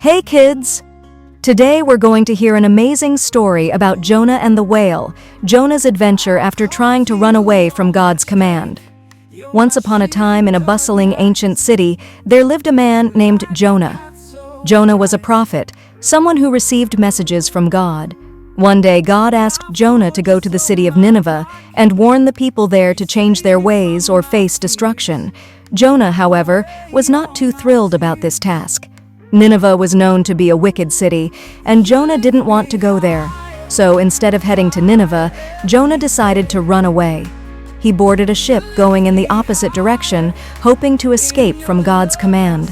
Hey kids! Today we're going to hear an amazing story about Jonah and the whale, Jonah's adventure after trying to run away from God's command. Once upon a time in a bustling ancient city, there lived a man named Jonah. Jonah was a prophet, someone who received messages from God. One day God asked Jonah to go to the city of Nineveh and warn the people there to change their ways or face destruction. Jonah, however, was not too thrilled about this task. Nineveh was known to be a wicked city, and Jonah didn't want to go there. So instead of heading to Nineveh, Jonah decided to run away. He boarded a ship going in the opposite direction, hoping to escape from God's command.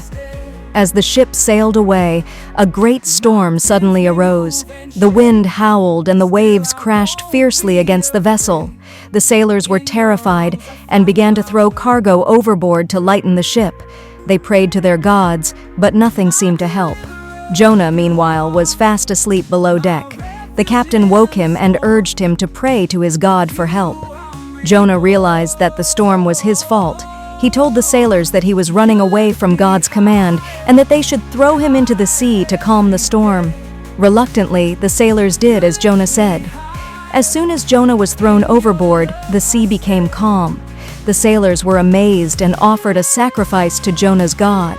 As the ship sailed away, a great storm suddenly arose. The wind howled and the waves crashed fiercely against the vessel. The sailors were terrified and began to throw cargo overboard to lighten the ship. They prayed to their gods, but nothing seemed to help. Jonah, meanwhile, was fast asleep below deck. The captain woke him and urged him to pray to his God for help. Jonah realized that the storm was his fault. He told the sailors that he was running away from God's command and that they should throw him into the sea to calm the storm. Reluctantly, the sailors did as Jonah said. As soon as Jonah was thrown overboard, the sea became calm. The sailors were amazed and offered a sacrifice to Jonah's God.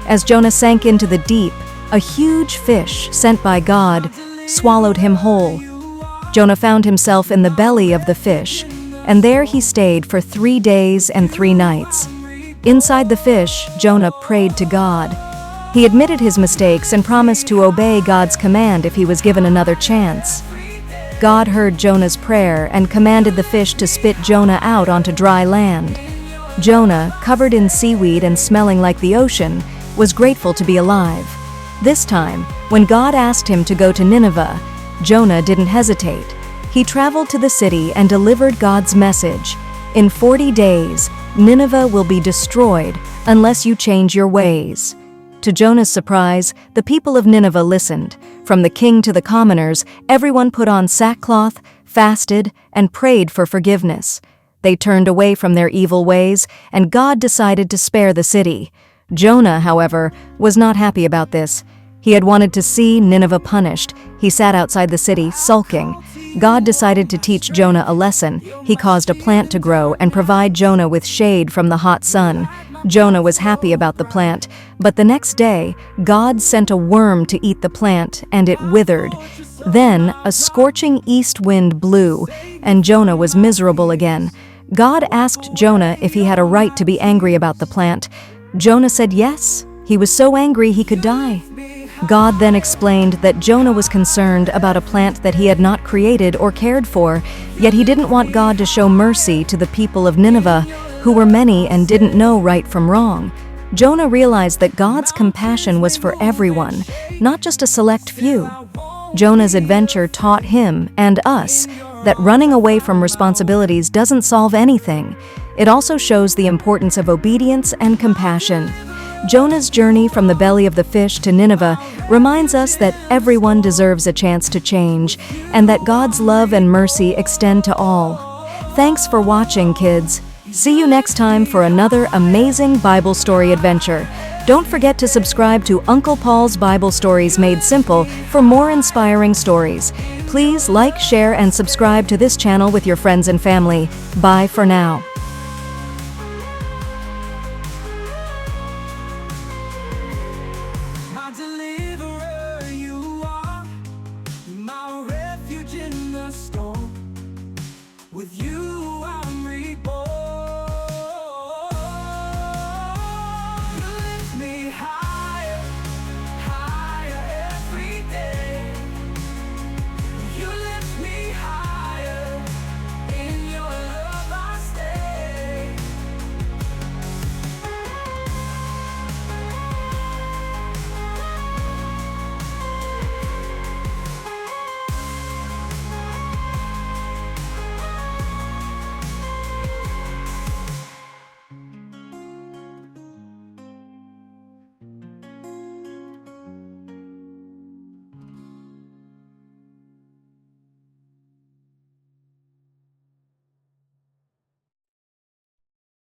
As Jonah sank into the deep, a huge fish sent by God swallowed him whole. Jonah found himself in the belly of the fish, and there he stayed for 3 days and 3 nights. Inside the fish, Jonah prayed to God. He admitted his mistakes and promised to obey God's command if he was given another chance. God heard Jonah's prayer and commanded the fish to spit Jonah out onto dry land. Jonah, covered in seaweed and smelling like the ocean, was grateful to be alive. This time, when God asked him to go to Nineveh, Jonah didn't hesitate. He traveled to the city and delivered God's message. In 40 days, Nineveh will be destroyed unless you change your ways. To Jonah's surprise, the people of Nineveh listened. From the king to the commoners, everyone put on sackcloth, fasted, and prayed for forgiveness. They turned away from their evil ways, and God decided to spare the city. Jonah, however, was not happy about this. He had wanted to see Nineveh punished. He sat outside the city, sulking. God decided to teach Jonah a lesson. He caused a plant to grow and provide Jonah with shade from the hot sun. Jonah was happy about the plant, but the next day, God sent a worm to eat the plant, and it withered. Then, a scorching east wind blew, and Jonah was miserable again. God asked Jonah if he had a right to be angry about the plant. Jonah said yes. He was so angry he could die. God then explained that Jonah was concerned about a plant that he had not created or cared for, yet he didn't want God to show mercy to the people of Nineveh, who were many and didn't know right from wrong. Jonah realized that God's compassion was for everyone, not just a select few. Jonah's adventure taught him and us that running away from responsibilities doesn't solve anything. It also shows the importance of obedience and compassion. Jonah's journey from the belly of the fish to Nineveh reminds us that everyone deserves a chance to change, and that God's love and mercy extend to all. Thanks for watching, kids. See you next time for another amazing Bible story adventure. Don't forget to subscribe to Uncle Paul's Bible Stories Made Simple for more inspiring stories. Please like, share, and subscribe to this channel with your friends and family. Bye for now.